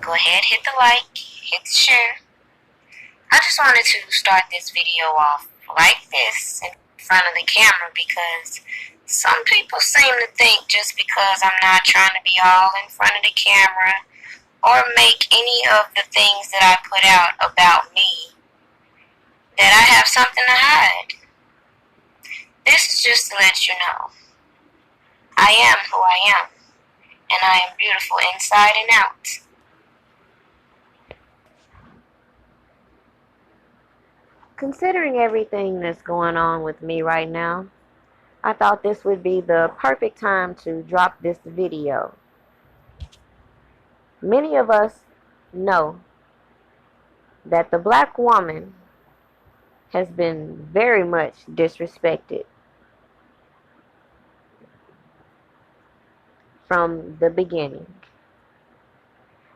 go ahead, hit the like, hit the share. I just wanted to start this video off like this in front of the camera because some people seem to think just because I'm not trying to be all in front of the camera or make any of the things that I put out about me that I have something to hide. This is just to let you know I am who I am, and I am beautiful inside and out. Considering everything that's going on with me right now, I thought this would be the perfect time to drop this video. Many of us know that the black woman has been very much disrespected from the beginning.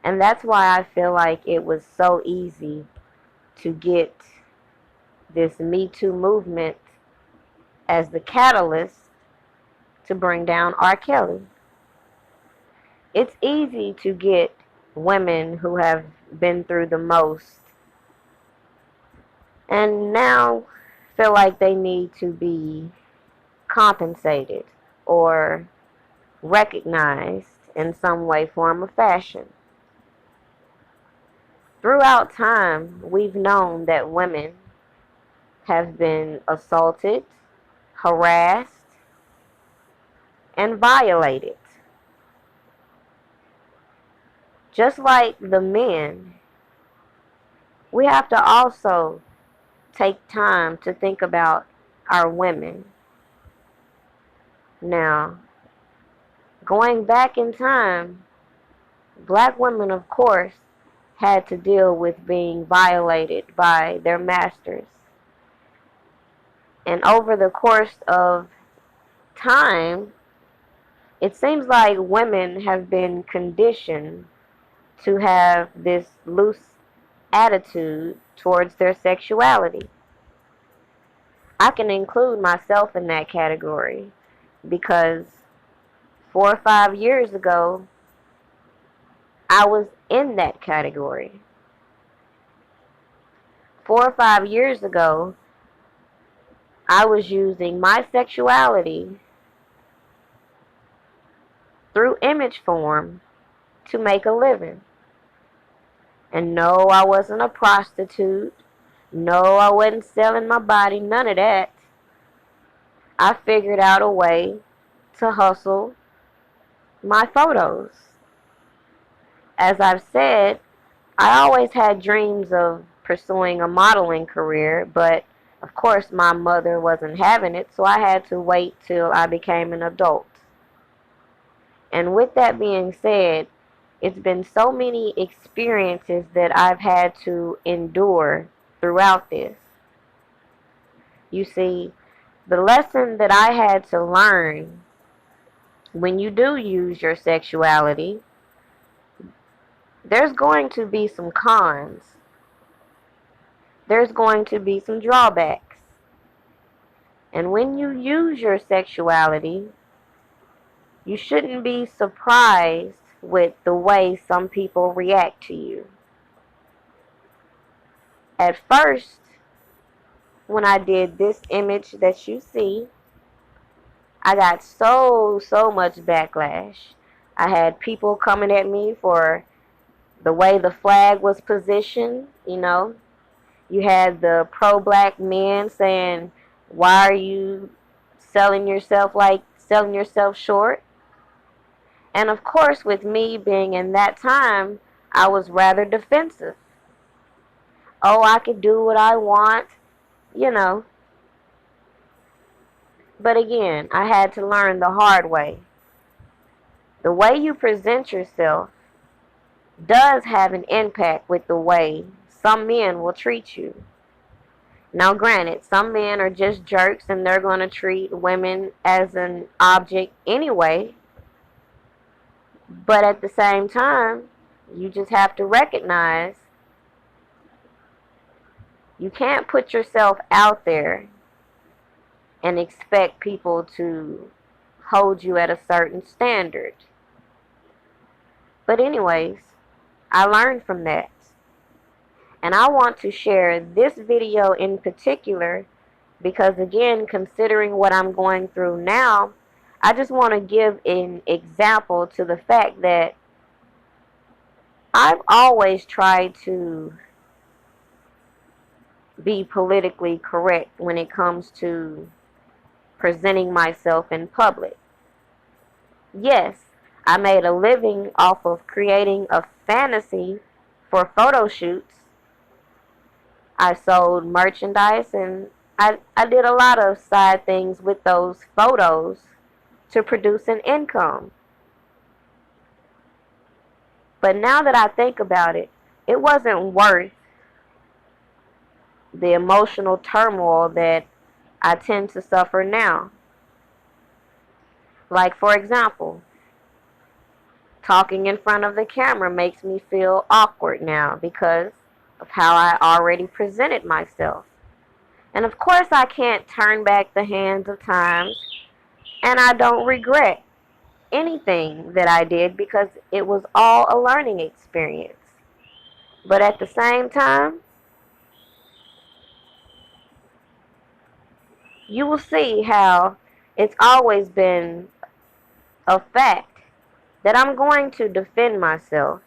And that's why I feel like it was so easy to get this Me Too movement as the catalyst to bring down R. Kelly. It's easy to get women who have been through the most and now feel like they need to be compensated or recognized in some way, form, or fashion. Throughout time, we've known that women have been assaulted, harassed, and violated. Just like the men, we have to also take time to think about our women. Now, going back in time, black women, of course, had to deal with being violated by their masters. And over the course of time, it seems like women have been conditioned to have this loose attitude towards their sexuality. I can include myself in that category because 4 or 5 years ago, I was in that category. 4 or 5 years ago, I was using my sexuality through image form to make a living. And no, I wasn't a prostitute. No, I wasn't selling my body. None of that. I figured out a way to hustle my photos. As I've said, I always had dreams of pursuing a modeling career, but of course my mother wasn't having it, so I had to wait till I became an adult. And with that being said, it's been so many experiences that I've had to endure throughout this. You see, the lesson that I had to learn when you do use your sexuality, there's going to be some cons. There's going to be some drawbacks. And when you use your sexuality, you shouldn't be surprised with the way some people react to you. At first, when I did this image that you see, I got so much backlash. I had people coming at me for the way the flag was positioned, you know. You had the pro-black men saying, why are you selling yourself short? And of course, with me being in that time, I was rather defensive. Oh, I could do what I want, you know. But again, I had to learn the hard way. The way you present yourself does have an impact with the way some men will treat you. Now granted, some men are just jerks and they're going to treat women as an object anyway. But at the same time, you just have to recognize you can't put yourself out there and expect people to hold you at a certain standard. But anyways, I learned from that. And I want to share this video in particular because, again, considering what I'm going through now, I just want to give an example to the fact that I've always tried to be politically correct when it comes to presenting myself in public. Yes, I made a living off of creating a fantasy for photo shoots. I sold merchandise and I did a lot of side things with those photos to produce an income. But now that I think about it, it wasn't worth the emotional turmoil that I tend to suffer now. Like, for example, talking in front of the camera makes me feel awkward now because of how I already presented myself. And of course, I can't turn back the hands of time, and I don't regret anything that I did because it was all a learning experience. But at the same time, you will see how it's always been a fact that I'm going to defend myself.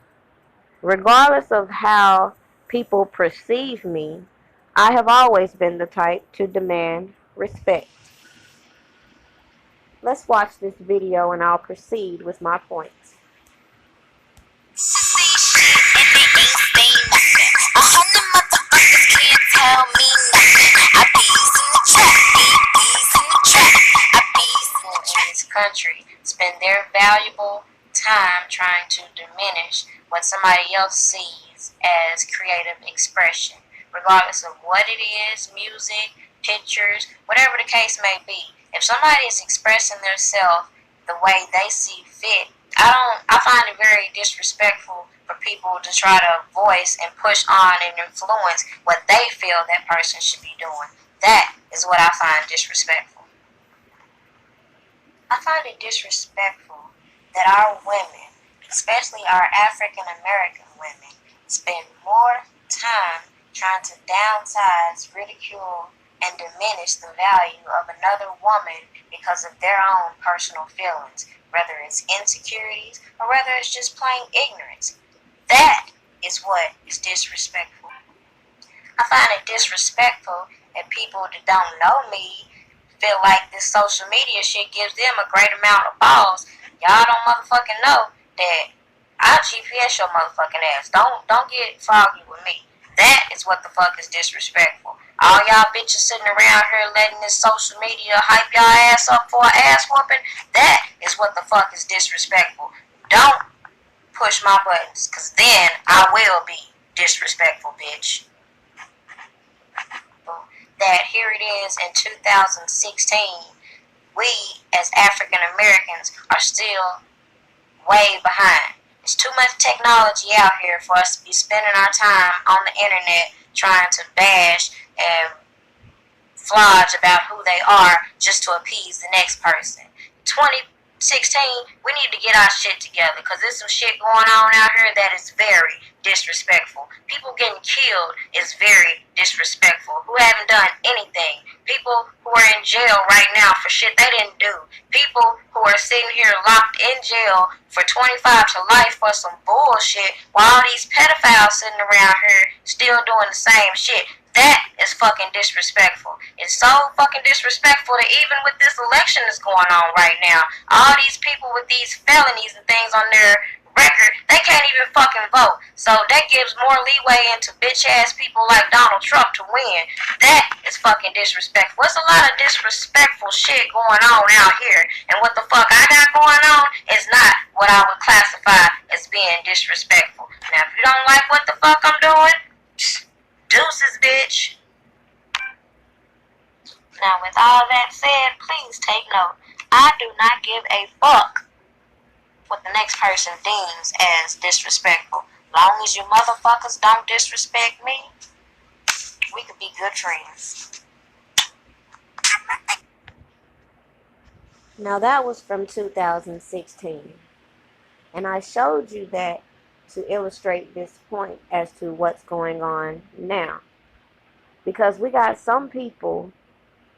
Regardless of how people perceive me, I have always been the type to demand respect. Let's watch this video and I'll proceed with my points. Country spend their valuable time trying to diminish what somebody else sees as creative expression, regardless of what it is, music, pictures, whatever the case may be. If somebody is expressing themselves the way they see fit, I find it very disrespectful for people to try to voice and push on and influence what they feel that person should be doing. That is what I find disrespectful. I find it disrespectful that our women, especially our African American women, spend more time trying to downsize, ridicule, and diminish the value of another woman because of their own personal feelings, whether it's insecurities or whether it's just plain ignorance. That is what is disrespectful. I find it disrespectful that people that don't know me feel like this social media shit gives them a great amount of balls. Y'all don't motherfucking know that I'll GPS your motherfucking ass. Don't get froggy with me. That is what the fuck is disrespectful. All y'all bitches sitting around here letting this social media hype y'all ass up for an ass whooping, that is what the fuck is disrespectful. Don't push my buttons, cause then I will be disrespectful, bitch. That here it is in 2016, we as African Americans are still way behind. There's too much technology out here for us to be spending our time on the internet trying to bash and flodge about who they are just to appease the next person. 2016, we need to get our shit together because there's some shit going on out here that is very disrespectful. People getting killed is very disrespectful, who haven't done anything. People who are in jail right now for shit they didn't do. People who are sitting here locked in jail for 25 to life for some bullshit while all these pedophiles sitting around here still doing the same shit. That is fucking disrespectful. It's so fucking disrespectful that even with this election that's going on right now, all these people with these felonies and things on their record, they can't even fucking vote. So that gives more leeway into bitch ass people like Donald Trump to win. That is fucking disrespectful. There's a lot of disrespectful shit going on out here, and what the fuck I got going on is not what I would classify as being disrespectful. Now if you don't like what the fuck I'm doing, deuces, bitch. Now, with all that said, please take note. I do not give a fuck what the next person deems as disrespectful. Long as you motherfuckers don't disrespect me, we could be good friends. Now that was from 2016. And I showed you that to illustrate this point as to what's going on now. Because we got some people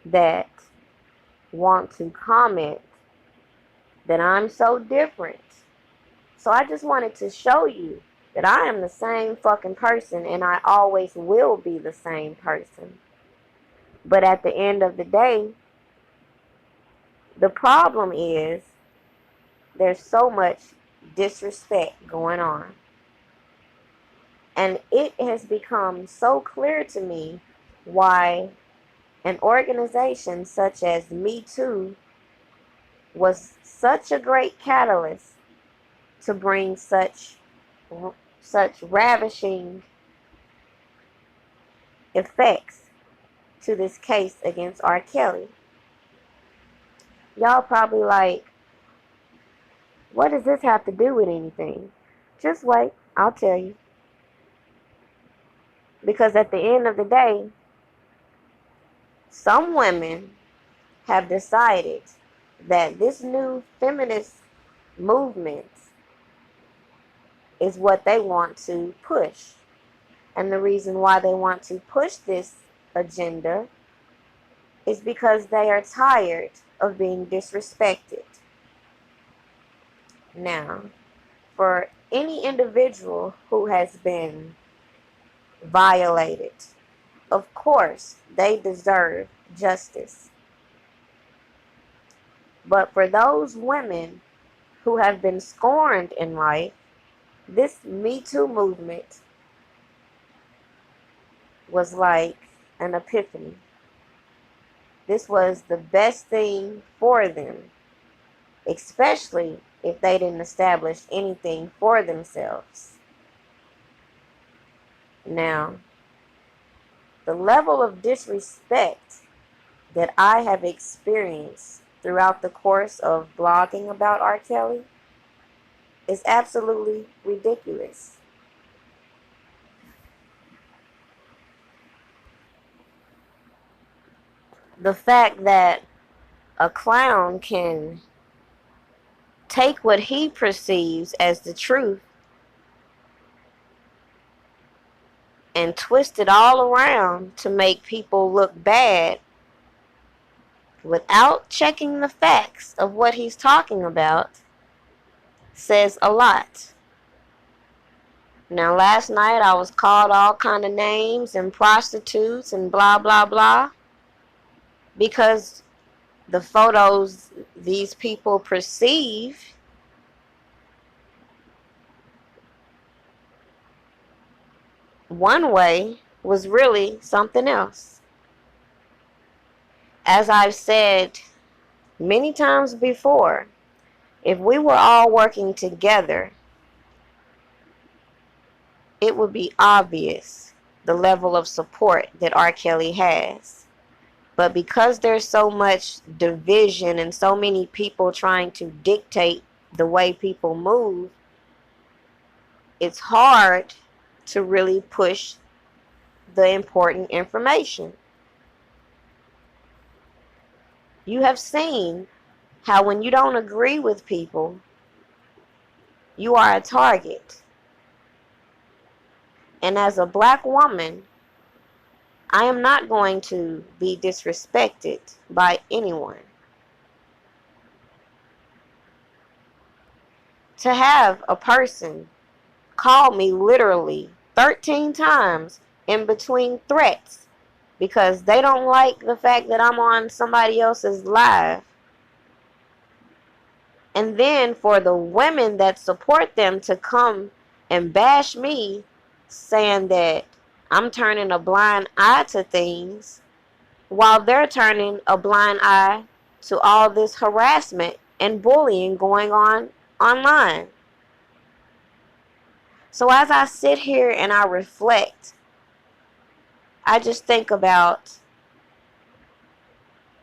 that want to comment that I'm so different. So I just wanted to show you that I am the same fucking person and I always will be the same person. But at the end of the day, the problem is there's so much disrespect going on. And it has become so clear to me why an organization such as Me Too was such a great catalyst to bring such ravishing effects to this case against R. Kelly. Y'all probably like, what does this have to do with anything? Just wait, I'll tell you. Because at the end of the day, some women have decided that this new feminist movement is what they want to push. And the reason why they want to push this agenda is because they are tired of being disrespected. Now, for any individual who has been violated, of course, they deserve justice. But for those women who have been scorned in life, this Me Too movement was like an epiphany. This was the best thing for them, especially if they didn't establish anything for themselves. Now, the level of disrespect that I have experienced throughout the course of blogging about R. Kelly is absolutely ridiculous. The fact that a clown can take what he perceives as the truth and twist it all around to make people look bad without checking the facts of what he's talking about says a lot. Now, last night I was called all kind of names and prostitutes and blah, blah, blah, because the photos these people perceive one way was really something else. As I've said many times before, if we were all working together, it would be obvious the level of support that R. Kelly has. But because there's so much division and so many people trying to dictate the way people move, it's hard to really push the important information. You have seen how when you don't agree with people, you are a target. And as a black woman, I am not going to be disrespected by anyone. To have a person call me literally 13 times in between threats because they don't like the fact that I'm on somebody else's live, and then for the women that support them to come and bash me saying that I'm turning a blind eye to things while they're turning a blind eye to all this harassment and bullying going on online. So as I sit here and I reflect, I just think about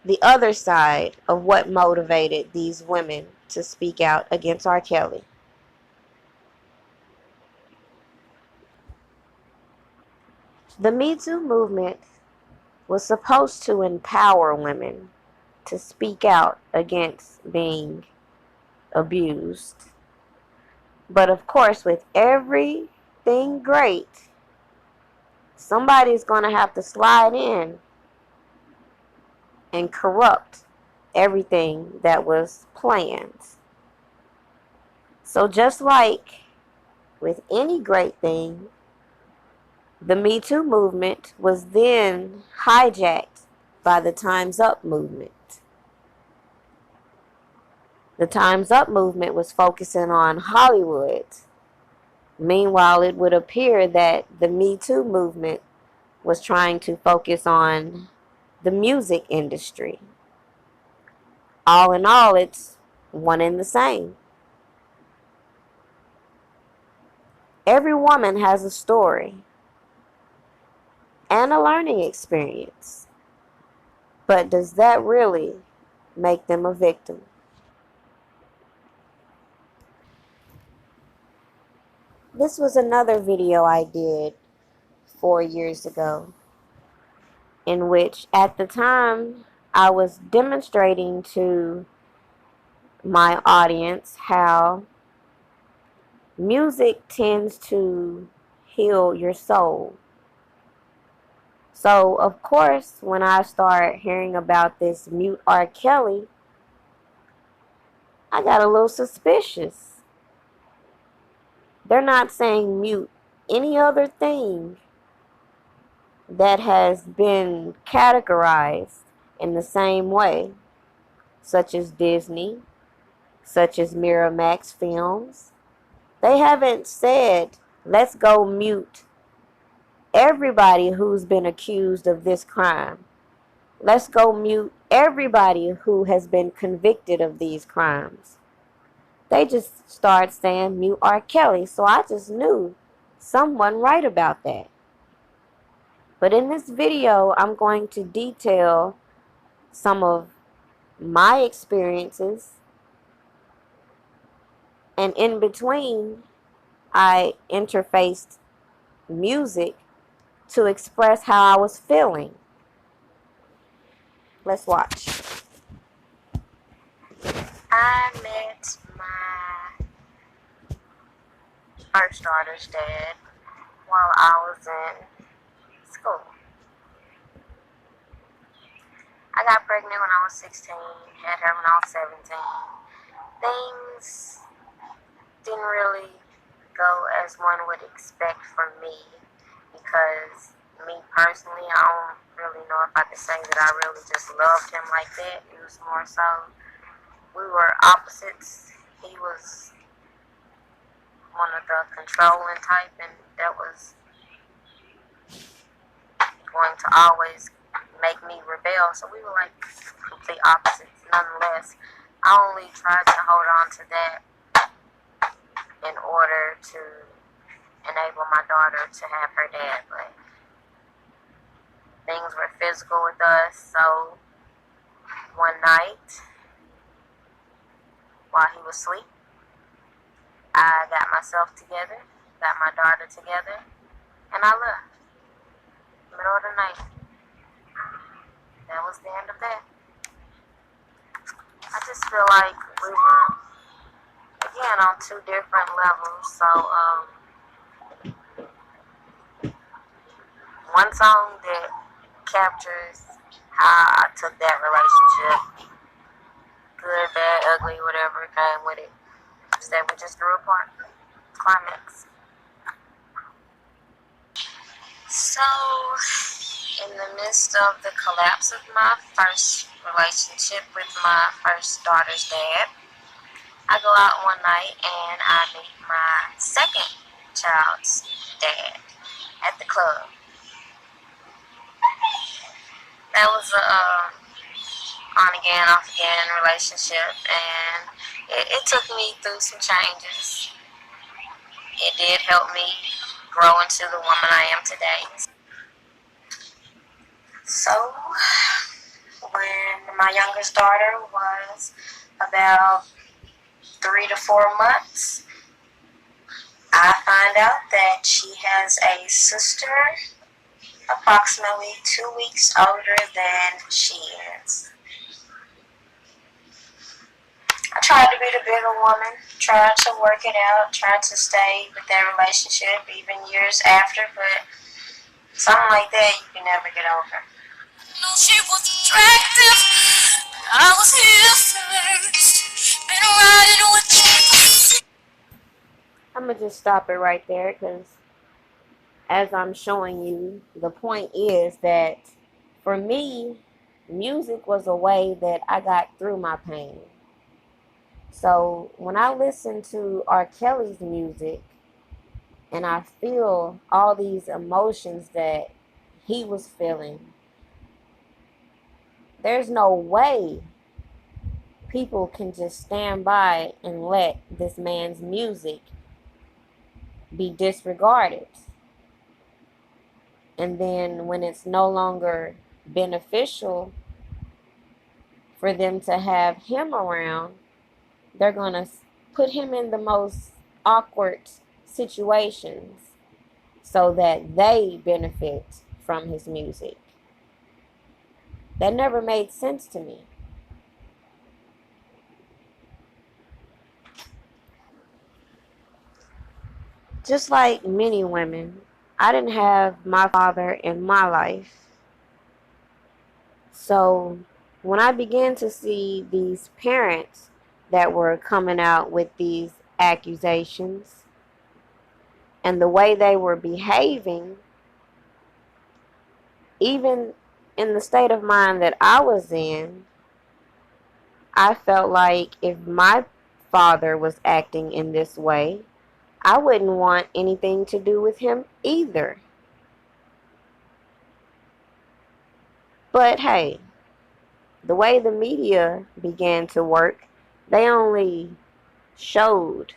the other side of what motivated these women to speak out against R. Kelly. The Me Too movement was supposed to empower women to speak out against being abused. But of course, with everything great, somebody's going to have to slide in and corrupt everything that was planned. So just like with any great thing, the Me Too movement was then hijacked by the Time's Up movement. The Time's Up movement was focusing on Hollywood. Meanwhile, it would appear that the Me Too movement was trying to focus on the music industry. All in all, it's one and the same. Every woman has a story and a learning experience. But does that really make them a victim? This was another video I did 4 years ago, in which at the time I was demonstrating to my audience how music tends to heal your soul. So, of course, when I start hearing about this mute R. Kelly, I got a little suspicious. They're not saying mute any other thing that has been categorized in the same way, such as Disney, such as Miramax Films. They haven't said, let's go mute everybody who's been accused of this crime. Let's go mute everybody who has been convicted of these crimes. They just start saying mute R. Kelly, so I just knew someone right about that. But in this video, I'm going to detail some of my experiences, and in between, I interfaced music to express how I was feeling. Let's watch. I met my first daughter's dad while I was in school. I got pregnant when I was 16, had her when I was 17. Things didn't really go as one would expect from me because me personally, I don't really know if I could say that I really just loved him like that. It was more so we were opposites. He was one of the controlling type, and that was going to always make me rebel. So we were like complete opposites. Nonetheless, I only tried to hold on to that in order to enable my daughter to have her dad. But things were physical with us. So one night, while he was asleep, I got myself together, got my daughter together, and I left. Middle of the night. That was the end of that. I just feel like we were, again, on two different levels. So, one song that captures how I took that relationship, good, bad, ugly, whatever came with it, is that we just grew apart. Climax. So, in the midst of the collapse of my first relationship with my first daughter's dad, I go out one night and I meet my second child's dad at the club. That was a on again, off again relationship, and it took me through some changes. It did help me grow into the woman I am today. So, when my youngest daughter was about 3 to 4 months, I find out that she has a sister approximately 2 weeks older than she is. I tried to be the bigger woman, tried to work it out, tried to stay with that relationship even years after, but something like that you can never get over. No, she was attractive. I was here first. Been riding with you. I'm going to just stop it right there because as I'm showing you, the point is that for me, music was a way that I got through my pain. So when I listen to R. Kelly's music and I feel all these emotions that he was feeling, there's no way people can just stand by and let this man's music be disregarded. And then when it's no longer beneficial for them to have him around, they're going to put him in the most awkward situations so that they benefit from his music. That never made sense to me. Just like many women, I didn't have my father in my life. So when I began to see these parents that were coming out with these accusations and the way they were behaving, even in the state of mind that I was in, I felt like if my father was acting in this way, I wouldn't want anything to do with him either. But hey, the way the media began to work, they only showed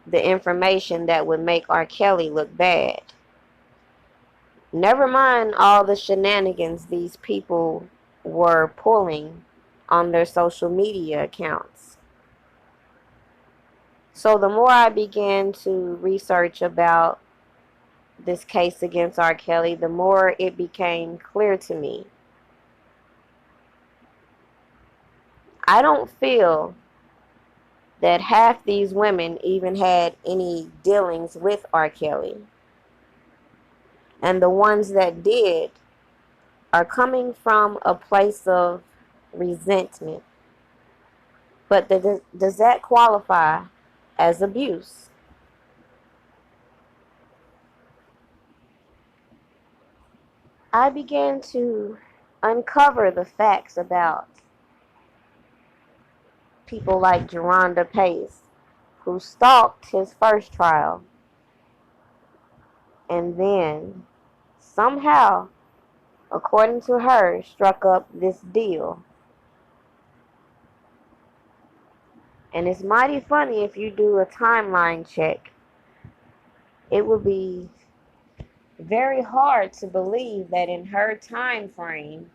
the information that would make R. Kelly look bad. Never mind all the shenanigans these people were pulling on their social media accounts. So the more I began to research about this case against R. Kelly, the more it became clear to me. I don't feel that half these women even had any dealings with R. Kelly. And the ones that did are coming from a place of resentment. But does that qualify as abuse? I began to uncover the facts about people like Geronda Pace, who stalked his first trial and then somehow, according to her, struck up this deal. And it's mighty funny if you do a timeline check. It would be very hard to believe that in her time frame,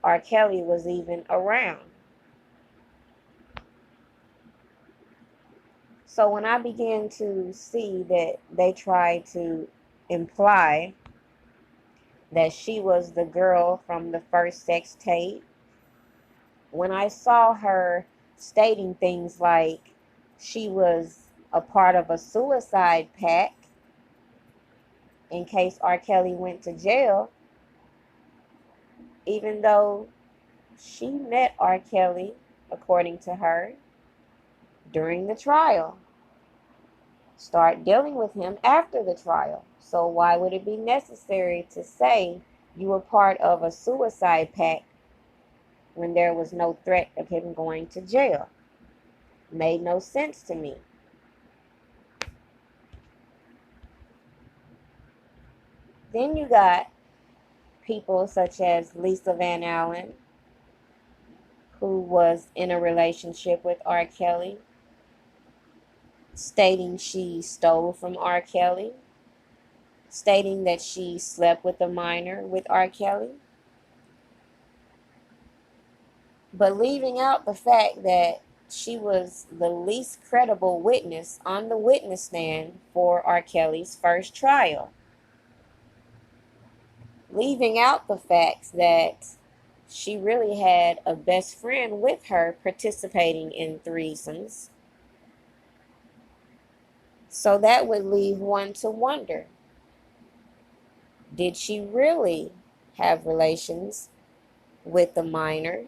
R. Kelly was even around. So when I began to see that they tried to imply that she was the girl from the first sex tape, when I saw her stating things like she was a part of a suicide pact in case R. Kelly went to jail, even though she met R. Kelly, according to her, during the trial. Start dealing with him after the trial. So why would it be necessary to say you were part of a suicide pact when there was no threat of him going to jail? Made no sense to me. Then you got people such as Lisa Van Allen, who was in a relationship with R. Kelly, stating she stole from R. Kelly, stating that she slept with a minor with R. Kelly, but leaving out the fact that she was the least credible witness on the witness stand for R. Kelly's first trial. Leaving out the facts that she really had a best friend with her participating in threesomes. So that would leave one to wonder, did she really have relations with the minor?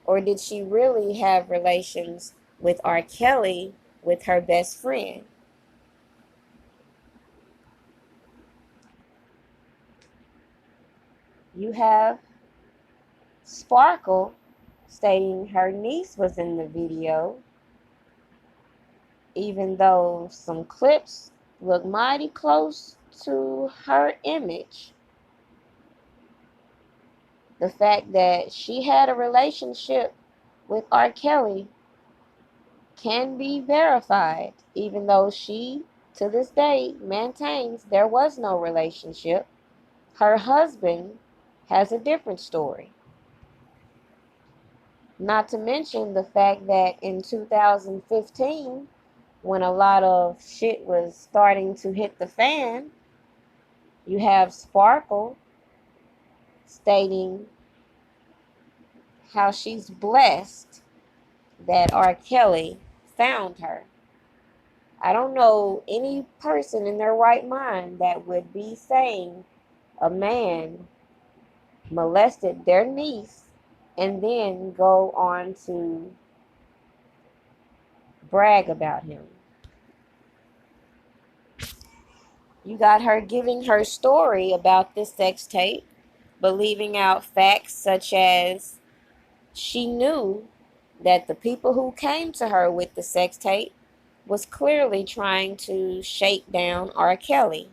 Or did she really have relations with R. Kelly with her best friend? You have Sparkle stating her niece was in the video, even though some clips look mighty close to her image. The fact that she had a relationship with R. Kelly can be verified, even though she, to this day, maintains there was no relationship. Her husband has a different story. Not to mention the fact that in 2015, when a lot of shit was starting to hit the fan, you have Sparkle stating how she's blessed that R. Kelly found her. I don't know any person in their right mind that would be saying a man molested their niece and then go on to brag about him. You got her giving her story about this sex tape, but leaving out facts such as she knew that the people who came to her with the sex tape was clearly trying to shake down R. Kelly.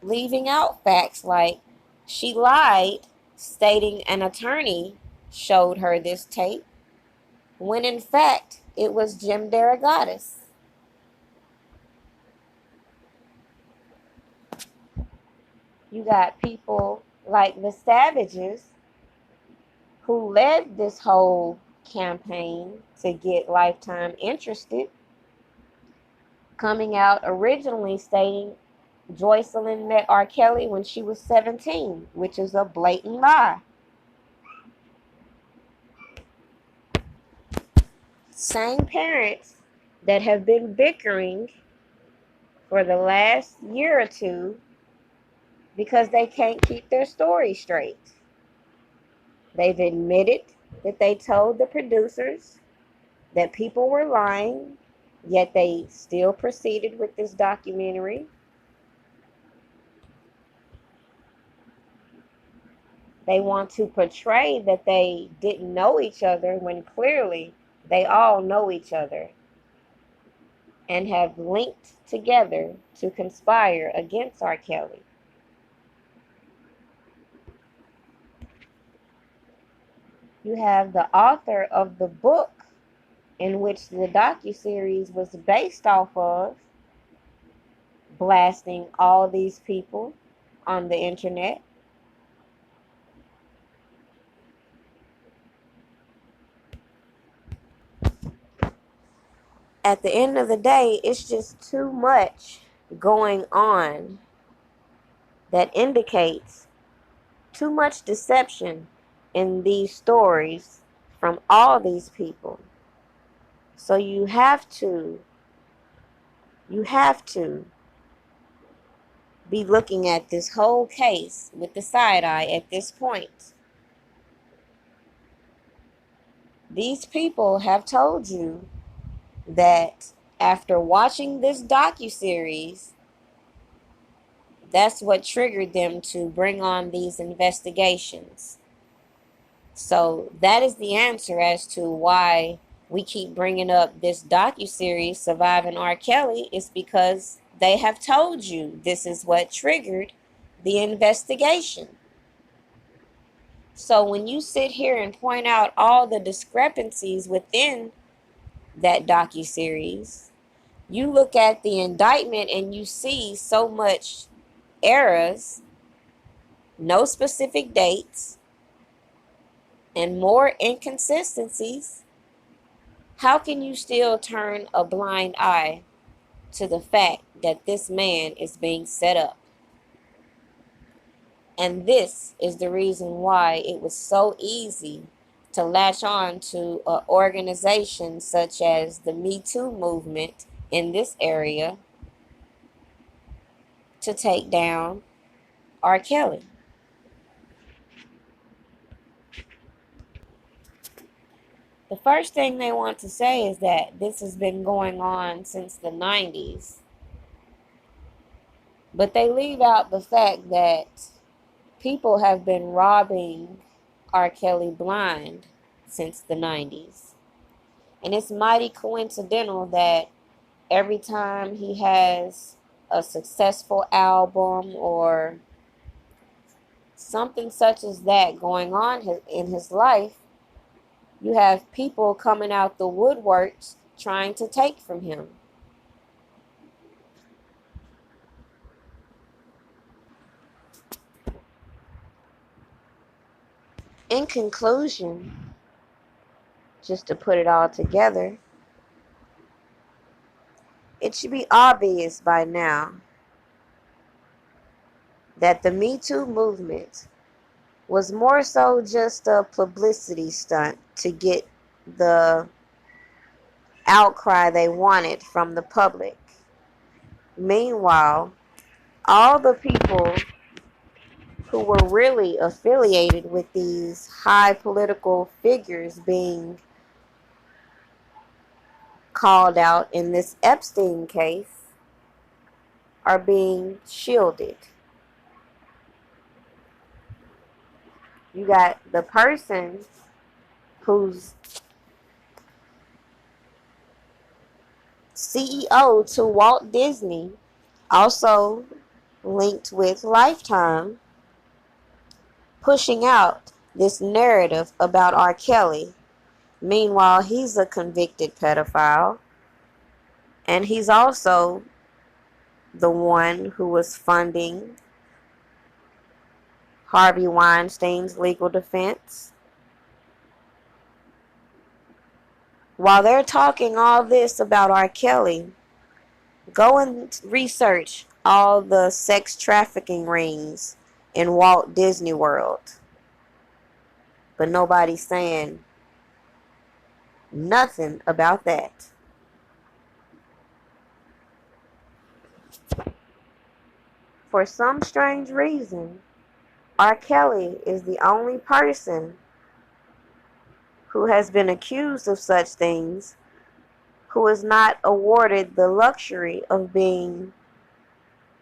Leaving out facts like she lied, stating an attorney showed her this tape, when in fact it was Jim Derogatis. You got people like the Savages who led this whole campaign to get Lifetime interested, coming out originally stating Joycelyn met R. Kelly when she was 17, which is a blatant lie. Same parents that have been bickering for the last year or two because they can't keep their story straight. They've admitted that they told the producers that people were lying, yet they still proceeded with this documentary. They want to portray that they didn't know each other when clearly they all know each other and have linked together to conspire against R. Kelly. You have the author of the book in which the docuseries was based off of blasting all these people on the internet. At the end of the day, it's just too much going on that indicates too much deception in these stories from all these people. So you have to be looking at this whole case with the side eye at this point. These people have told you that after watching this docuseries, that's what triggered them to bring on these investigations. So that is the answer as to why we keep bringing up this docuseries, Surviving R. Kelly, is because they have told you this is what triggered the investigation. So when you sit here and point out all the discrepancies within that docuseries, you look at the indictment and you see so much errors, no specific dates, and more inconsistencies. How can you still turn a blind eye to the fact that this man is being set up. And this is the reason why it was so easy to latch on to an organization such as the Me Too movement in this area to take down R. Kelly. The first thing they want to say is that this has been going on since the 90s. But they leave out the fact that people have been robbing R. Kelly blind since the 90s. And it's mighty coincidental that every time he has a successful album or something such as that going on in his life, you have people coming out the woodworks trying to take from him. In conclusion, just to put it all together, it should be obvious by now that the Me Too movement was more so just a publicity stunt to get the outcry they wanted from the public. Meanwhile, all the people who were really affiliated with these high political figures being called out in this Epstein case are being shielded. You got the person who's CEO to Walt Disney, also linked with Lifetime, pushing out this narrative about R. Kelly. Meanwhile, he's a convicted pedophile, and he's also the one who was funding Harvey Weinstein's legal defense. While they're talking all this about R. Kelly, go and research all the sex trafficking rings in Walt Disney World. But nobody's saying nothing about that. For some strange reason, R. Kelly is the only person who has been accused of such things who is not awarded the luxury of being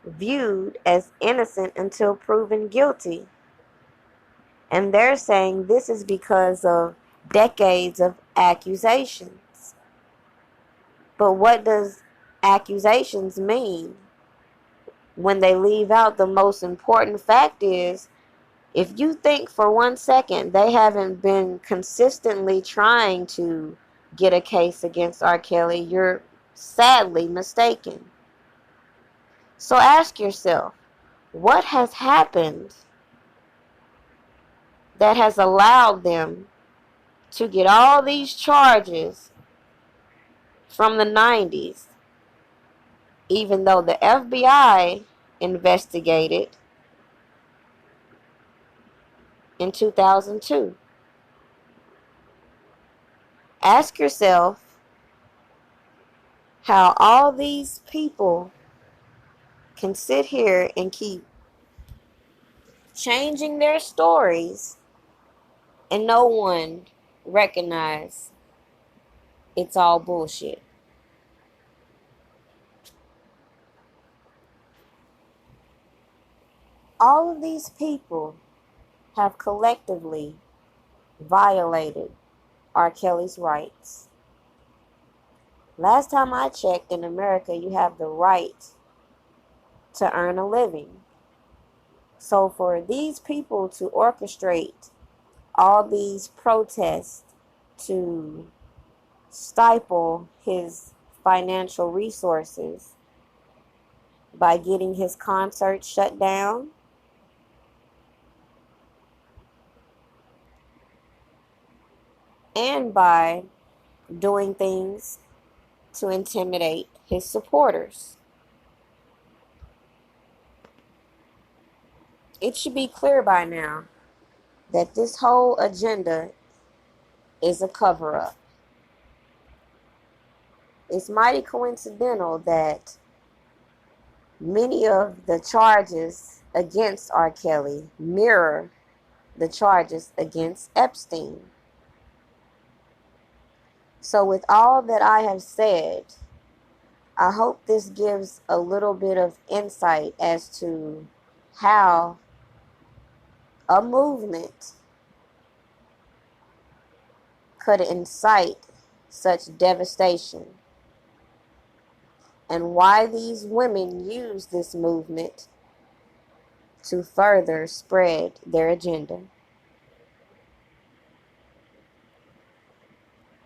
viewed as innocent until proven guilty. And they're saying this is because of decades of accusations. But what does accusations mean when they leave out the most important fact is, if you think for 1 second they haven't been consistently trying to get a case against R. Kelly, you're sadly mistaken. So ask yourself, what has happened that has allowed them to get all these charges from the 90s, even though the FBI investigated in 2002? Ask yourself how all these people can sit here and keep changing their stories and no one recognize it's all bullshit. All of these people have collectively violated R. Kelly's rights. Last time I checked, in America, you have the right to earn a living. So for these people to orchestrate all these protests to stifle his financial resources by getting his concert shut down, and by doing things to intimidate his supporters. It should be clear by now that this whole agenda is a cover-up. It's mighty coincidental that many of the charges against R. Kelly mirror the charges against Epstein. So with all that I have said, I hope this gives a little bit of insight as to how a movement could incite such devastation and why these women use this movement to further spread their agenda.